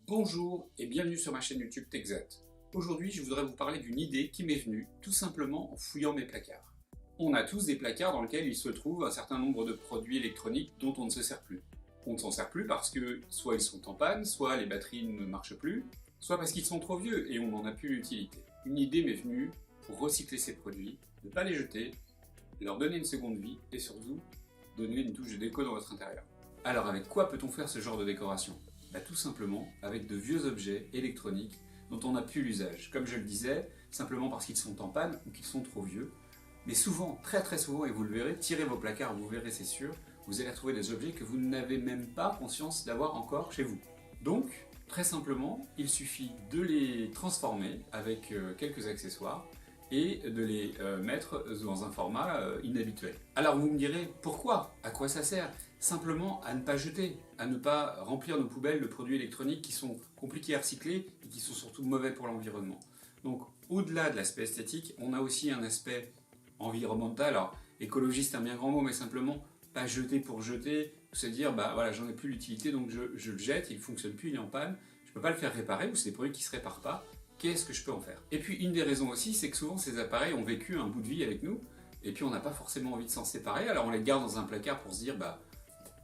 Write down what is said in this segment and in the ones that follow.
Bonjour et bienvenue sur ma chaîne YouTube TechZat. Aujourd'hui, je voudrais vous parler d'une idée qui m'est venue tout simplement en fouillant mes placards. On a tous des placards dans lesquels il se trouve un certain nombre de produits électroniques dont on ne se sert plus. On ne s'en sert plus parce que soit ils sont en panne, soit les batteries ne marchent plus, soit parce qu'ils sont trop vieux et on n'en a plus l'utilité. Une idée m'est venue pour recycler ces produits, ne pas les jeter, leur donner une seconde vie et surtout donner une touche de déco dans votre intérieur. Alors avec quoi peut-on faire ce genre de décoration ? Tout simplement avec de vieux objets électroniques dont on n'a plus l'usage. Comme je le disais, simplement parce qu'ils sont en panne ou qu'ils sont trop vieux. Mais souvent, très souvent, et vous le verrez, tirez vos placards, vous verrez c'est sûr, vous allez retrouver des objets que vous n'avez même pas conscience d'avoir encore chez vous. Donc, très simplement, il suffit de les transformer avec quelques accessoires et de les mettre dans un format inhabituel. Alors vous me direz, pourquoi ? À quoi ça sert ? Simplement à ne pas jeter, à ne pas remplir nos poubelles de produits électroniques qui sont compliqués à recycler et qui sont surtout mauvais pour l'environnement. Donc au-delà de l'aspect esthétique, on a aussi un aspect environnemental. Alors écologiste c'est un bien grand mot, mais simplement pas jeter pour jeter, se dire voilà, j'en ai plus l'utilité donc je le jette, il ne fonctionne plus, il est en panne, je ne peux pas le faire réparer ou c'est des produits qui ne se réparent pas. Qu'est-ce que je peux en faire ? Et puis une des raisons aussi, c'est que souvent ces appareils ont vécu un bout de vie avec nous, et puis on n'a pas forcément envie de s'en séparer, alors on les garde dans un placard pour se dire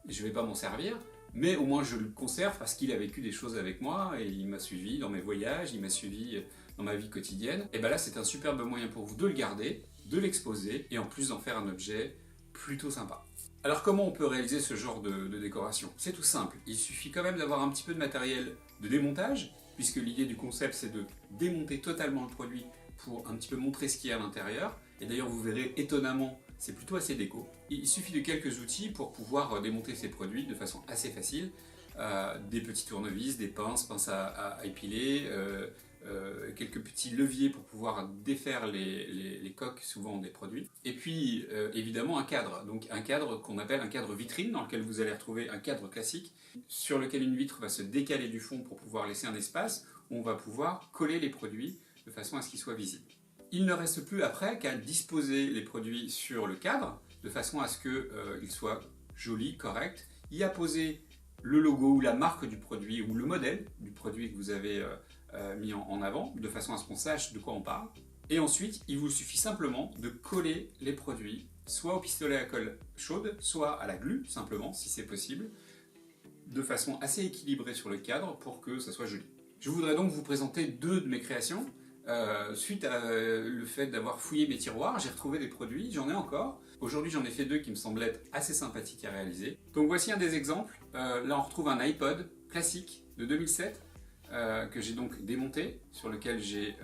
je ne vais pas m'en servir, mais au moins je le conserve parce qu'il a vécu des choses avec moi, et il m'a suivi dans mes voyages, il m'a suivi dans ma vie quotidienne. Et là c'est un superbe moyen pour vous de le garder, de l'exposer, et en plus d'en faire un objet plutôt sympa. Alors comment on peut réaliser ce genre de décoration ? C'est tout simple, il suffit quand même d'avoir un petit peu de matériel de démontage, puisque l'idée du concept c'est de démonter totalement le produit pour un petit peu montrer ce qu'il y a à l'intérieur. Et d'ailleurs vous verrez étonnamment, c'est plutôt assez déco. Il suffit de quelques outils pour pouvoir démonter ces produits de façon assez facile. Des petits tournevis, des pinces à épiler, quelques petits leviers pour pouvoir défaire les coques souvent des produits. Et puis évidemment un cadre, donc un cadre qu'on appelle un cadre vitrine dans lequel vous allez retrouver un cadre classique sur lequel une vitre va se décaler du fond pour pouvoir laisser un espace où on va pouvoir coller les produits de façon à ce qu'ils soient visibles. Il ne reste plus après qu'à disposer les produits sur le cadre de façon à ce qu'ils soient jolis, corrects, y apposer le logo ou la marque du produit ou le modèle du produit que vous avez mis en avant, de façon à ce qu'on sache de quoi on parle. Et ensuite, il vous suffit simplement de coller les produits, soit au pistolet à colle chaude, soit à la glu, simplement, si c'est possible, de façon assez équilibrée sur le cadre pour que ça soit joli. Je voudrais donc vous présenter deux de mes créations. Suite à le fait d'avoir fouillé mes tiroirs, j'ai retrouvé des produits, j'en ai encore. Aujourd'hui j'en ai fait deux qui me semblent être assez sympathiques à réaliser. Donc voici un des exemples. Là on retrouve un iPod classique de 2007 que j'ai donc démonté, sur lequel j'ai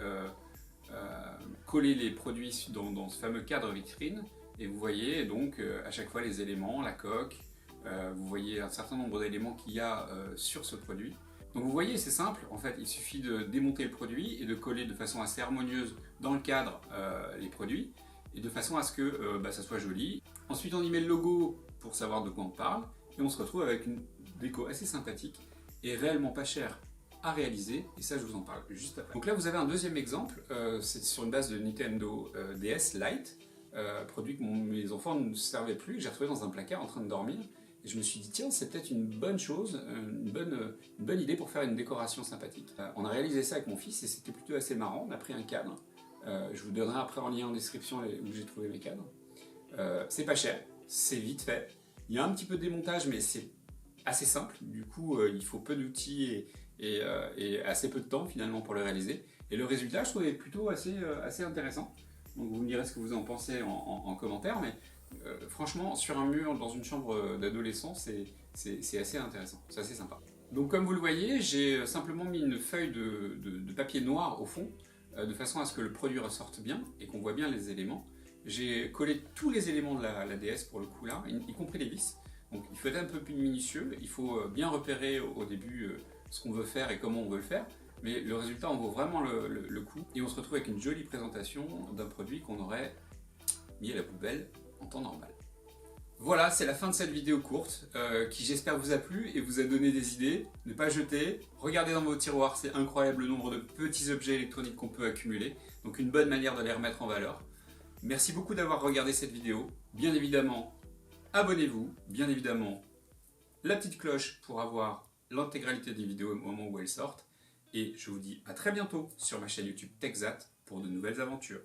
collé les produits dans ce fameux cadre vitrine. Et vous voyez donc à chaque fois les éléments, la coque, vous voyez un certain nombre d'éléments qu'il y a sur ce produit. Donc vous voyez, c'est simple, en fait, il suffit de démonter le produit et de coller de façon assez harmonieuse dans le cadre les produits, et de façon à ce que ça soit joli. Ensuite on y met le logo pour savoir de quoi on parle, et on se retrouve avec une déco assez sympathique et réellement pas chère à réaliser, et ça je vous en parle juste après. Donc là vous avez un deuxième exemple, c'est sur une base de Nintendo DS Lite, produit que mes enfants ne servaient plus, que j'ai retrouvé dans un placard en train de dormir. Et je me suis dit, tiens, c'est peut-être une bonne chose, une bonne idée pour faire une décoration sympathique. On a réalisé ça avec mon fils et c'était plutôt assez marrant. On a pris un cadre. Je vous donnerai après en lien en description où j'ai trouvé mes cadres. C'est pas cher, c'est vite fait. Il y a un petit peu de démontage, mais c'est assez simple. Du coup, il faut peu d'outils et assez peu de temps finalement pour le réaliser. Et le résultat, je trouvais plutôt assez intéressant. Donc vous me direz ce que vous en pensez en commentaire, mais franchement, sur un mur, dans une chambre d'adolescent, c'est assez intéressant, c'est assez sympa. Donc comme vous le voyez, j'ai simplement mis une feuille de papier noir au fond, de façon à ce que le produit ressorte bien et qu'on voit bien les éléments. J'ai collé tous les éléments de la DS pour le coup là, y compris les vis. Donc il faut être un peu plus minutieux, il faut bien repérer au début ce qu'on veut faire et comment on veut le faire. Mais le résultat en vaut vraiment le coup. Et on se retrouve avec une jolie présentation d'un produit qu'on aurait mis à la poubelle en temps normal. Voilà, c'est la fin de cette vidéo courte qui j'espère vous a plu et vous a donné des idées. Ne pas jeter, regardez dans vos tiroirs, c'est incroyable le nombre de petits objets électroniques qu'on peut accumuler. Donc une bonne manière de les remettre en valeur. Merci beaucoup d'avoir regardé cette vidéo. Bien évidemment, abonnez-vous. Bien évidemment, la petite cloche pour avoir l'intégralité des vidéos au moment où elles sortent. Et je vous dis à très bientôt sur ma chaîne YouTube TechZat pour de nouvelles aventures.